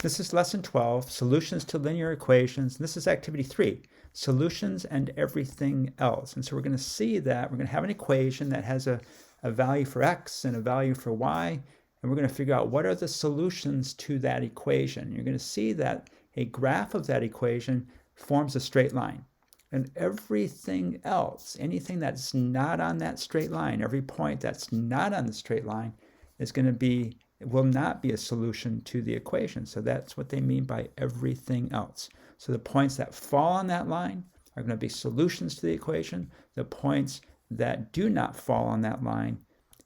This is lesson 12, solutions to linear equations. And this is activity 3, solutions and everything else. And so we're going to see that we're going to have an equation that has a value for x and a value for y. And we're going to figure out what are the solutions to that equation. You're going to see that a graph of that equation forms a straight line. And everything else, anything that's not on that straight line, every point that's not on the straight line is going to be, will not be a solution to the equation. So that's what they mean by everything else. So the points that fall on that line are going to be solutions to the equation. The points that do not fall on that line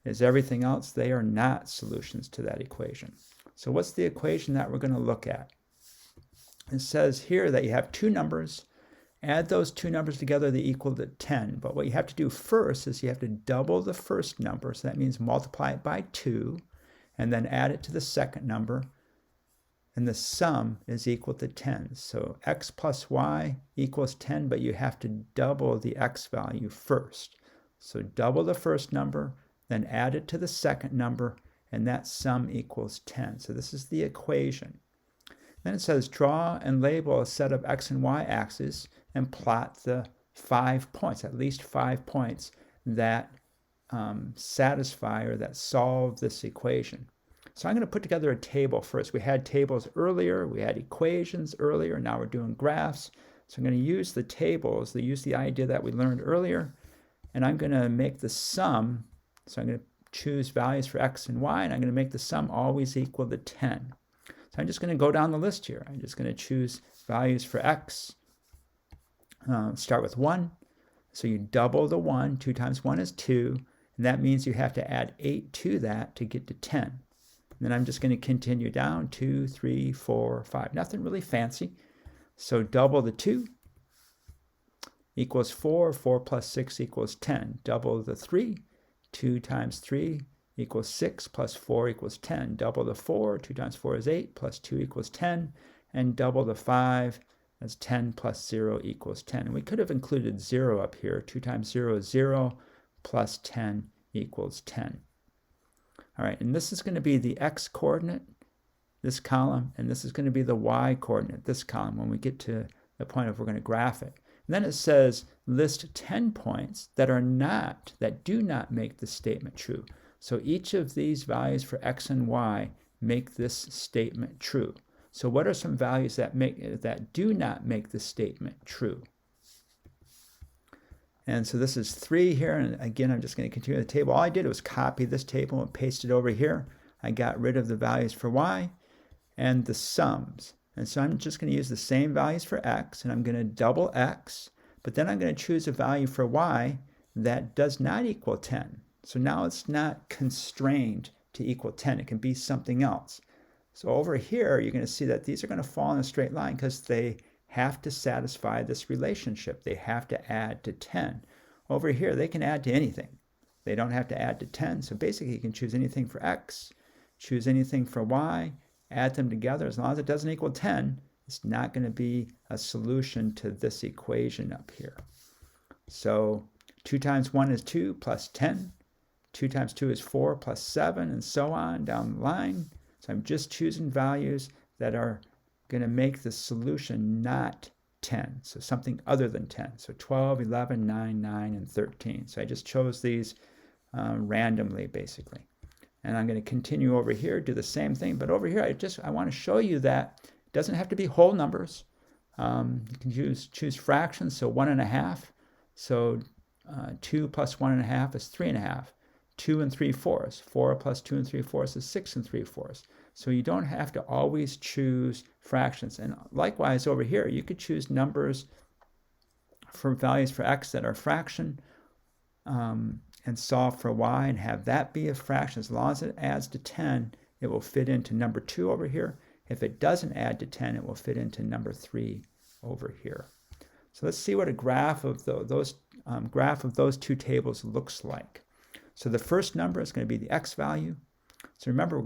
is everything else. They are not solutions to that equation. So what's the equation that we're going to look at? It says here that you have two numbers. Add those two numbers together, they equal to 10. But what you have to do first is you have to double the first number. So that means multiply it by 2 and then add it to the second number. And the sum is equal to 10. So x plus y equals 10, but you have to double the x value first. So double the first number, then add it to the second number, and that sum equals 10. So this is the equation. Then it says draw and label a set of x and y axes and plot the 5 points, at least 5 points that satisfy or that solve this equation. So I'm going to put together a table first. We had tables earlier, we had equations earlier, now we're doing graphs. So I'm going to use the tables, use the idea that we learned earlier, and I'm going to make the sum. So I'm going to choose values for x and y, and I'm going to make the sum always equal to 10. So I'm just going to go down the list here. I'm just going to choose values for x. Start with 1. So you double the 1. 2 times 1 is 2. And that means you have to add 8 to that to get to 10. And then I'm just going to continue down. 2, 3, 4, 5. Nothing really fancy. So double the 2 equals 4. 4 plus 6 equals 10. Double the 3. 2 times 3 equals 6 plus 4 equals 10. Double the 4. 2 times 4 is 8 plus 2 equals 10. And double the 5. That's 10 plus 0 equals 10. And we could have included 0 up here. 2 times 0 is 0 plus 10 equals 10. All right, and this is going to be the x coordinate, this column, and this is going to be the y coordinate, this column, when we get to the point of we're going to graph it. And then it says list 10 points that do not make the statement true. So each of these values for x and y make this statement true. So what are some values that do not make the statement true? And so this is 3 here, and again, I'm just going to continue the table. All I did was copy this table and paste it over here. I got rid of the values for y and the sums. And so I'm just going to use the same values for x, and I'm going to double x, but then I'm going to choose a value for y that does not equal 10. So now it's not constrained to equal 10. It can be something else. So over here, you're going to see that these are going to fall in a straight line because they have to satisfy this relationship. They have to add to 10. Over here, they can add to anything. They don't have to add to 10. So basically, you can choose anything for x, choose anything for y, add them together. As long as it doesn't equal 10, it's not going to be a solution to this equation up here. So 2 times 1 is 2 plus 10. 2 times 2 is 4 plus 7, and so on down the line. So I'm just choosing values that are going to make the solution not 10, so something other than 10. So 12, 11, 9, 9, and 13. So I just chose these randomly, basically. And I'm going to continue over here, do the same thing. But over here, I want to show you that it doesn't have to be whole numbers. You can choose fractions, so 1.5. So 2 plus 1.5 is 3.5. 2 3/4. 4 plus 2 3/4 is 6 3/4. So you don't have to always choose fractions. And likewise over here, you could choose numbers for values for x that are fraction and solve for y and have that be a fraction. As long as it adds to 10, it will fit into number 2 over here. If it doesn't add to 10, it will fit into number 3 over here. So let's see what a graph of those two tables looks like. So the first number is going to be the x value. So remember,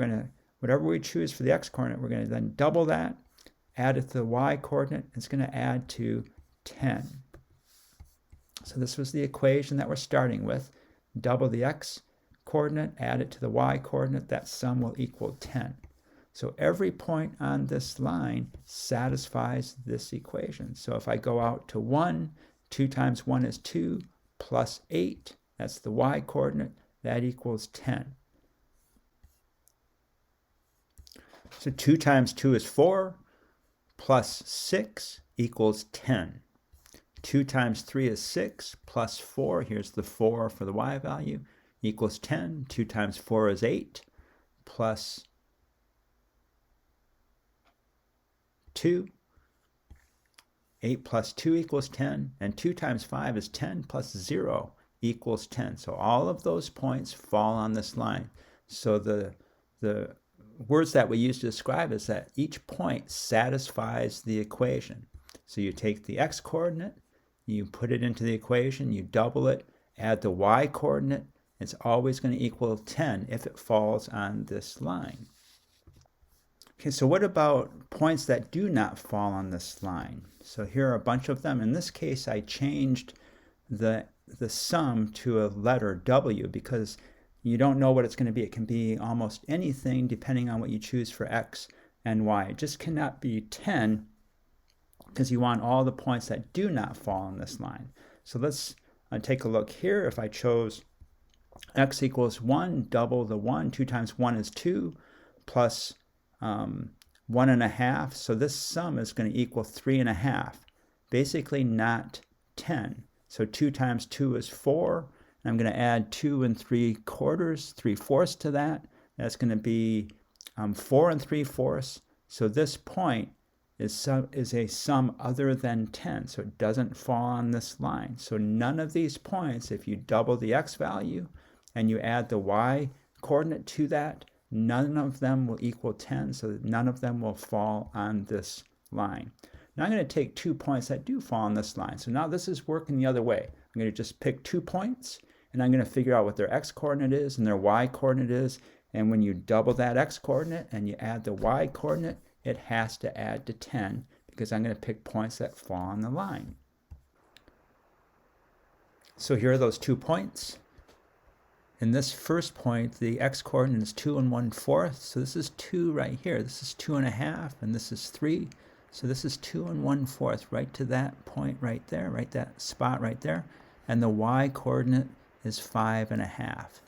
whatever we choose for the x coordinate, we're going to then double that, add it to the y coordinate, and it's going to add to 10. So this was the equation that we're starting with. Double the x coordinate, add it to the y coordinate, that sum will equal 10. So every point on this line satisfies this equation. So if I go out to 1, 2 times 1 is 2, plus 8, that's the y-coordinate, that equals 10. So 2 times 2 is 4, plus 6 equals 10. 2 times 3 is 6, plus 4, here's the 4 for the y value, equals 10. 2 times 4 is 8, plus 2. 8 plus 2 equals 10, and 2 times 5 is 10, plus 0 equals 10. So all of those points fall on this line. So the words that we use to describe is that each point satisfies the equation. So you take the x-coordinate, you put it into the equation, you double it, add the y-coordinate, it's always going to equal 10 if it falls on this line. Okay, so what about points that do not fall on this line? So here are a bunch of them. In this case, I changed the sum to a letter W because you don't know what it's going to be. It can be almost anything depending on what you choose for x and y. It just cannot be 10 because you want all the points that do not fall on this line. So let's take a look here. If I chose x equals 1, double the 1. 2 times 1 is 2, plus 1.5. So this sum is going to equal 3.5. Basically not 10. So 2 times 2 is 4. And I'm going to add 2 3/4, 3/4 to that. That's going to be 4 3/4. So this point is a sum other than 10. So it doesn't fall on this line. So none of these points, if you double the x value and you add the y coordinate to that, none of them will equal 10, so none of them will fall on this line. Now I'm going to take 2 points that do fall on this line. So now this is working the other way. I'm going to just pick 2 points, and I'm going to figure out what their x-coordinate is and their y-coordinate is. And when you double that x-coordinate and you add the y-coordinate, it has to add to 10 because I'm going to pick points that fall on the line. So here are those 2 points. In this first point, the x-coordinate is 2 1/4. So this is 2 right here. This is 2.5, and this is 3. So this is 2 1/4 right to that point right there, right that spot right there. And the y-coordinate is 5.5.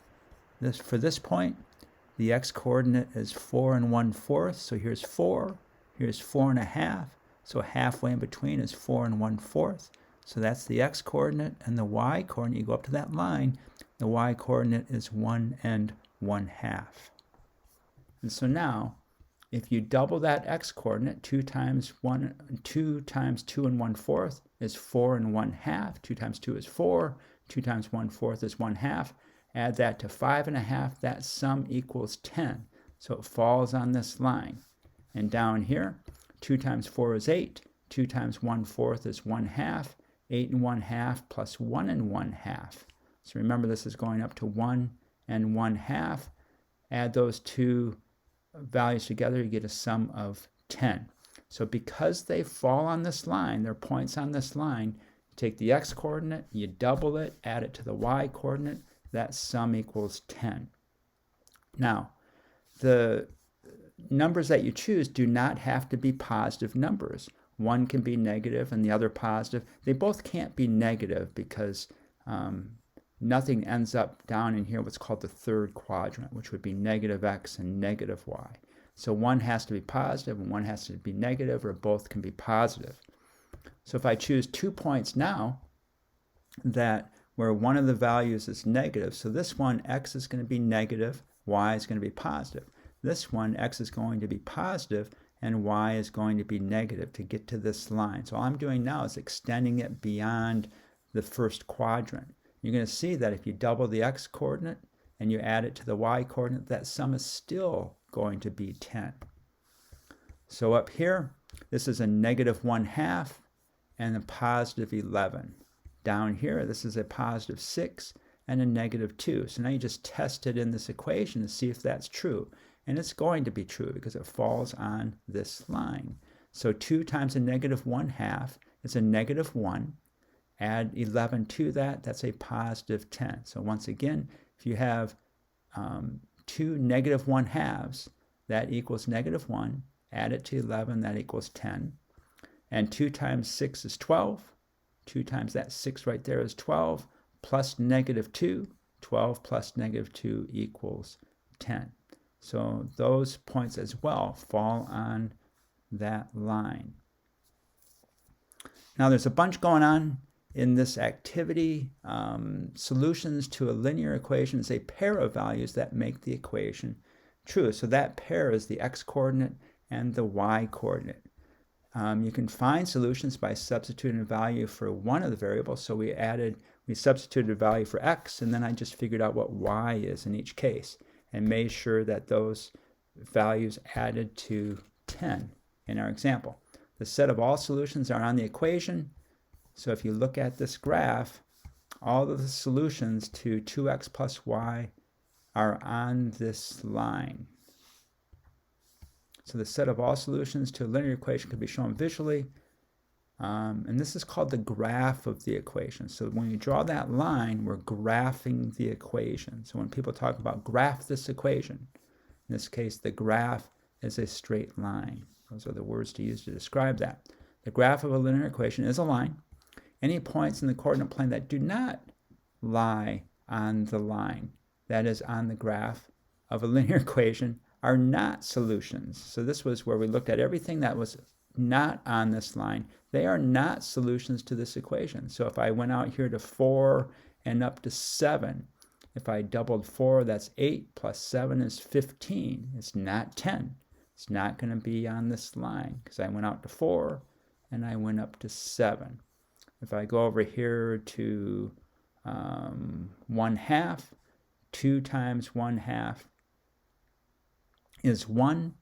For this point, the x-coordinate is 4 1/4. So here's 4. Here's 4.5. So halfway in between is 4 1/4. So that's the x-coordinate, and the y-coordinate, you go up to that line, the y-coordinate is 1 1/2. And so now, if you double that x-coordinate, 2 times 2 1/4 is 4 1/2. 2 times 2 is 4. 2 times 1/4 is 1/2. Add that to 5.5. That sum equals 10. So it falls on this line. And down here, 2 times 4 is 8. 2 times 1/4 is 1/2. 8 1/2 plus 1 1/2. So remember, this is going up to 1 1/2. Add those two values together, you get a sum of 10. So because they fall on this line, they're points on this line, you take the x-coordinate, you double it, add it to the y-coordinate, that sum equals 10. Now, the numbers that you choose do not have to be positive numbers. One can be negative and the other positive. They both can't be negative because nothing ends up down in here what's called the third quadrant, which would be negative x and negative y. So one has to be positive and one has to be negative, or both can be positive. So if I choose 2 points now that where one of the values is negative, so this one, x is going to be negative, y is going to be positive. This one, x is going to be positive and y is going to be negative to get to this line. So all I'm doing now is extending it beyond the first quadrant. You're going to see that if you double the x-coordinate and you add it to the y-coordinate, that sum is still going to be 10. So up here, this is a negative 1/2 and a positive 11. Down here, this is a positive 6 and a negative 2. So now you just test it in this equation to see if that's true. And it's going to be true because it falls on this line. So 2 times a negative 1/2 is a negative 1. Add 11 to that, that's a positive 10. So once again, if you have 2 negative 1/2s, that equals -1. Add it to 11, that equals 10. And 2 times 6 is 12. 2 times that 6 right there is 12, plus -2. 12 plus -2 equals 10. So those points as well fall on that line. Now there's a bunch going on in this activity. Solutions to a linear equation is a pair of values that make the equation true. So that pair is the x-coordinate and the y-coordinate. You can find solutions by substituting a value for one of the variables. So we substituted a value for x, and then I just figured out what y is in each case and made sure that those values added to 10 in our example. The set of all solutions are on the equation. So if you look at this graph, all of the solutions to 2x plus y are on this line. So the set of all solutions to a linear equation can be shown visually. And this is called the graph of the equation. So when you draw that line, we're graphing the equation. So when people talk about graph this equation, in this case, the graph is a straight line. Those are the words to use to describe that. The graph of a linear equation is a line. Any points in the coordinate plane that do not lie on the line, that is on the graph of a linear equation, are not solutions. So this was where we looked at everything that was not on this line. They are not solutions to this equation. So if I went out here to 4 and up to 7, if I doubled 4, that's 8, plus 7 is 15. It's not 10. It's not going to be on this line because I went out to 4 and I went up to 7. If I go over here to 1/2, 2 times 1/2 is 1,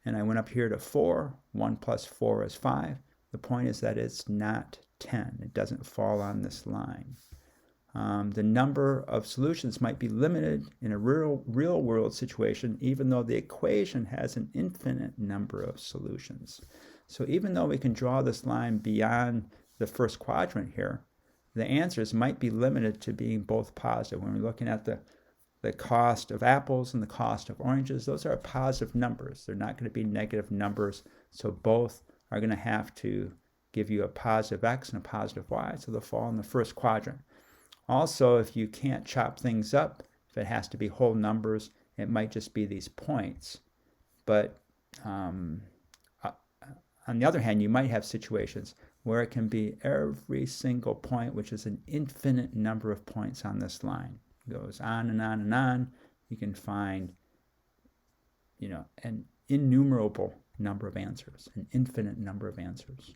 and I went up here to 4. 1 plus 4 is 5. The point is that it's not 10. It doesn't fall on this line. The number of solutions might be limited in a real world situation, even though the equation has an infinite number of solutions. So even though we can draw this line beyond the first quadrant here, the answers might be limited to being both positive. When we're looking at the cost of apples and the cost of oranges, those are positive numbers. They're not going to be negative numbers. So both are going to have to give you a positive x and a positive y. So they'll fall in the first quadrant. Also, if you can't chop things up, if it has to be whole numbers, it might just be these points. But on the other hand, you might have situations where it can be every single point, which is an infinite number of points on this line. It goes on and on and on. You can find, an innumerable number of answers, an infinite number of answers.